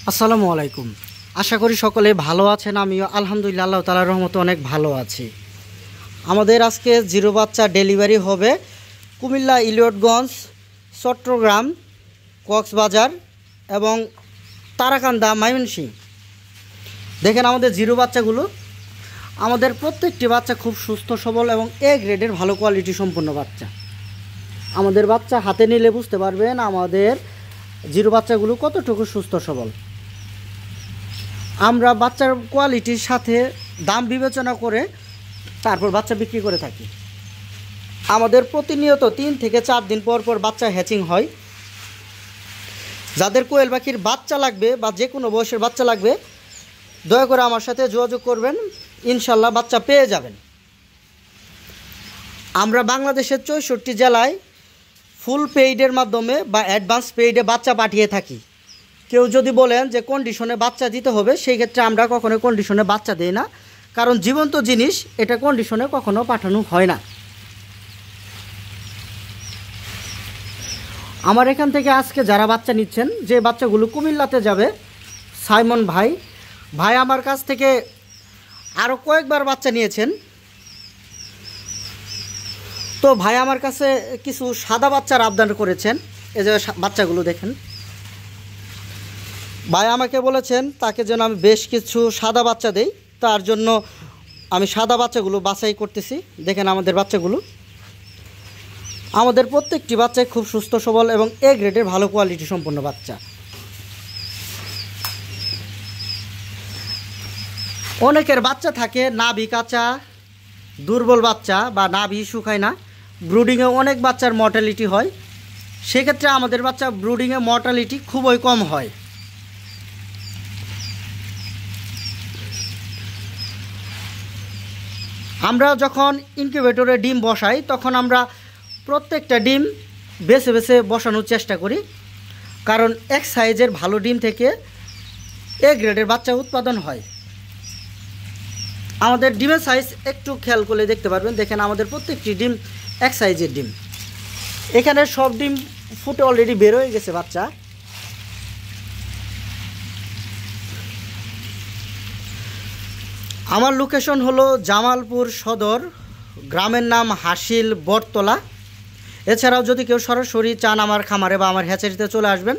আসসালামু আলাইকুম। আশা করি সকলে ভালো আছেন। আমিও আলহামদুলিল্লাহ আল্লাহ তাআলার রহমতে অনেক ভালো আছি। আমাদের আজকে জিরো বাচ্চা ডেলিভারি হবে কুমিল্লা ইলিয়টগঞ্জ, চট্টগ্রাম, কক্সবাজার এবং তারাকান্দা, ময়মনসিংহ। দেখেন আমাদের জিরো বাচ্চাগুলো, আমাদের প্রত্যেকটি বাচ্চা খুব সুস্থ সবল এবং এ গ্রেডের ভালো কোয়ালিটি সম্পন্ন বাচ্চা। আমাদের বাচ্চা হাতে নিলে বুঝতে পারবেন আমাদের জিরো বাচ্চাগুলো কতটুকু সুস্থ সবল। আমরা বাচ্চার কোয়ালিটির সাথে দাম বিবেচনা করে তারপর বাচ্চা বিক্রি করে থাকি। আমাদের প্রতিনিয়ত 3 থেকে 4 দিন পর পর বাচ্চা হ্যাচিং হয়। যাদের কোয়েল পাখির বাচ্চা লাগবে বা যে কোনো বয়সের বাচ্চা লাগবে, দয়া করে আমার সাথে যোগাযোগ করবেন, ইনশাল্লাহ বাচ্চা পেয়ে যাবেন। আমরা বাংলাদেশের 64 জেলায় ফুল পেইডের মাধ্যমে বা অ্যাডভান্স পেইডে বাচ্চা পাঠিয়ে থাকি। কেউ যদি বলেন যে কন্ডিশনে বাচ্চা দিতে হবে, সেই ক্ষেত্রে আমরা কখনো কন্ডিশনে বাচ্চা দিই না, কারণ জীবন্ত জিনিস এটা কন্ডিশনে কখনো পাঠানো হয় না। আমার এখান থেকে আজকে যারা বাচ্চা নিচ্ছেন, যে বাচ্চাগুলো কুমিল্লাতে যাবে, সাইমন ভাই আমার কাছ থেকে আরও কয়েকবার বাচ্চা নিয়েছেন। তো ভাই আমার কাছে কিছু সাদা বাচ্চার আবদান করেছেন। এই যে বাচ্চাগুলো দেখেন, ভাই আমাকে বলেছেন তাকে যেন আমি বেশ কিছু সাদা বাচ্চা দেই, তার জন্য আমি সাদা বাচ্চাগুলো বাছাই করতেছি। দেখেন আমাদের বাচ্চাগুলো, আমাদের প্রত্যেকটি বাচ্চাই খুব সুস্থ সবল এবং এ গ্রেডের ভালো কোয়ালিটি সম্পন্ন বাচ্চা। অনেকের বাচ্চা থাকে নাভি কাঁচা, দুর্বল বাচ্চা বা নাভি শুকায় না, ব্রুডিংয়ে অনেক বাচ্চার মর্টালিটি হয়। সেক্ষেত্রে আমাদের বাচ্চা ব্রুডিংয়ে মর্টালিটি খুবই কম হয়। আমরা যখন ইনকিউবেটরে ডিম বসাই, তখন আমরা প্রত্যেকটা ডিম বেছে বেছে বসানোর চেষ্টা করি, কারণ এক সাইজের ভালো ডিম থেকে এ গ্রেডের বাচ্চা উৎপাদন হয়। আমাদের ডিমের সাইজ একটু খেয়াল করলে দেখতে পারবেন। দেখেন আমাদের প্রত্যেকটি ডিম এক সাইজের ডিম। এখানে সব ডিম ফুটে অলরেডি বের হয়ে গেছে বাচ্চা। আমার লোকেশন হলো জামালপুর সদর, গ্রামের নাম হাসিল বটতলা। এছাড়াও যদি কেউ সরাসরি চান আমার খামারে বা আমার হ্যাচারিতে চলে আসবেন,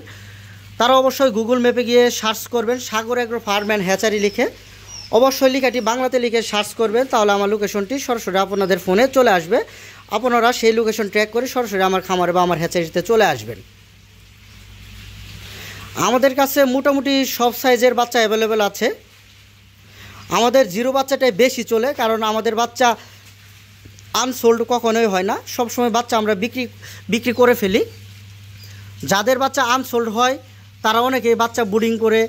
তারা অবশ্যই গুগল ম্যাপে গিয়ে সার্চ করবেন সাগর এগ্রো ফার্ম অ্যান্ড হ্যাচারি লিখে, অবশ্যই লেখাটি বাংলাতে লিখে সার্চ করবেন, তাহলে আমার লোকেশনটি সরাসরি আপনাদের ফোনে চলে আসবে। আপনারা সেই লোকেশন ট্র্যাক করে সরাসরি আমার খামারে বা আমার হ্যাচারিতে চলে আসবেন। আমাদের কাছে মোটামুটি সব সাইজের বাচ্চা অ্যাভেলেবেল আছে। আমাদের জিরো বাচ্চাটাই বেশি চলে, কারণ আমাদের বাচ্চা আনসোল্ড কখনোই হয় না। সবসময় বাচ্চা আমরা বিক্রি করে ফেলি। যাদের বাচ্চা আনসোল্ড হয় তারা অনেকেই বাচ্চা ব্রুডিং করে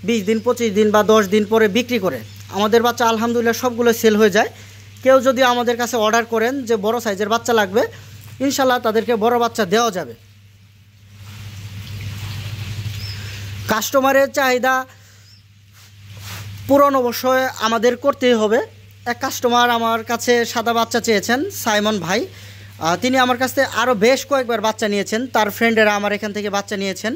20 দিন 25 দিন বা 10 দিন পরে বিক্রি করে। আমাদের বাচ্চা আলহামদুলিল্লাহ সবগুলো সেল হয়ে যায়। কেউ যদি আমাদের কাছে অর্ডার করেন যে বড় সাইজের বাচ্চা লাগবে, ইনশাল্লাহ তাদেরকে বড় বাচ্চা দেওয়া যাবে। কাস্টমারের চাহিদা পূরণ অবশ্যই আমাদের করতেই হবে। এক কাস্টমার আমার কাছে সাদা বাচ্চা চেয়েছেন, সাইমন ভাই। তিনি আমার কাছ থেকে আরও বেশ কয়েকবার বাচ্চা নিয়েছেন, তার ফ্রেন্ডেরা আমার এখান থেকে বাচ্চা নিয়েছেন।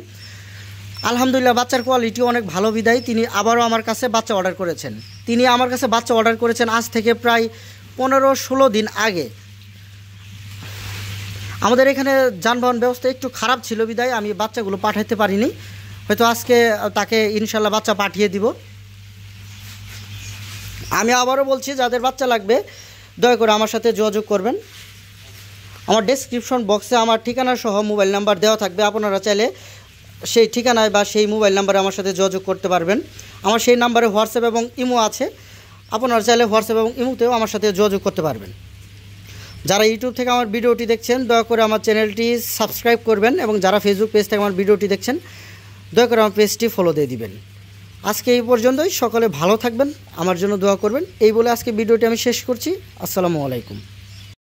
আলহামদুলিল্লাহ বাচ্চার কোয়ালিটি অনেক ভালো বিদায় তিনি আবারও আমার কাছে বাচ্চা অর্ডার করেছেন। তিনি আমার কাছে বাচ্চা অর্ডার করেছেন আজ থেকে প্রায় 15-16 দিন আগে। আমাদের এখানে যানবাহন ব্যবস্থা একটু খারাপ ছিল বিদায় আমি বাচ্চাগুলো পাঠাতে পারিনি। হয়তো আজকে তাকে ইনশাল্লাহ বাচ্চা পাঠিয়ে দিব। আমি আবারও বলছি, যাদের বাচ্চা লাগবে দয়া করে আমার সাথে যোগাযোগ করবেন। আমার ডেসক্রিপশন বক্সে আমার ঠিকানা সহ মোবাইল নাম্বার দেওয়া থাকবে। আপনারা চাইলে সেই ঠিকানায় বা সেই মোবাইল নাম্বারে আমার সাথে যোগাযোগ করতে পারবেন। আমার সেই নাম্বারে হোয়াটসঅ্যাপ এবং ইমো আছে, আপনারা চাইলে হোয়াটসঅ্যাপ এবং ইমোতেও আমার সাথে যোগাযোগ করতে পারবেন। যারা ইউটিউব থেকে আমার ভিডিওটি দেখছেন দয়া করে আমার চ্যানেলটি সাবস্ক্রাইব করবেন, এবং যারা ফেসবুক পেজ থেকে আমার ভিডিওটি দেখছেন দয়া করে আমার পেজটি ফলো দিয়ে দিবেন। আজকে এই পর্যন্তই। সকলে ভালো থাকবেন, আমার জন্য দোয়া করবেন। এই বলে আজকে ভিডিওটি আমি শেষ করছি। আসসালামু আলাইকুম।